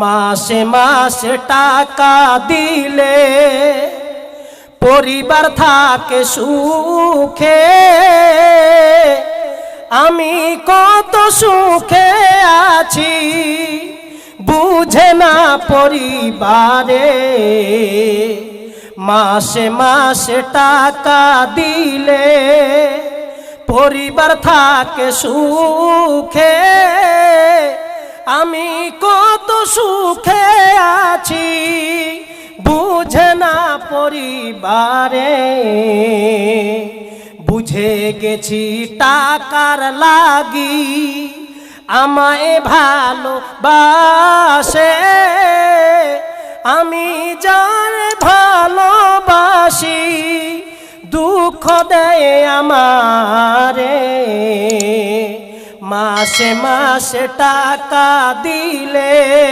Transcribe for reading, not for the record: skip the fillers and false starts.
মাসে মাসে টাকা দিলে পরিবার থাকে সুখে। আমি কত সুখে আছি বুঝে না পরিবারে। মাসে মাসে টাকা দিলে পরিবার থাকে সুখে। আমি কত সুখে আছি বুঝে না পরিবারে। বুঝে গেছি টাকার লাগি আমায় ভালোবাসে। আমি যার ভালোবাসি দুঃখ দেয় আমারে। মাসে মাসে টাকা দিলে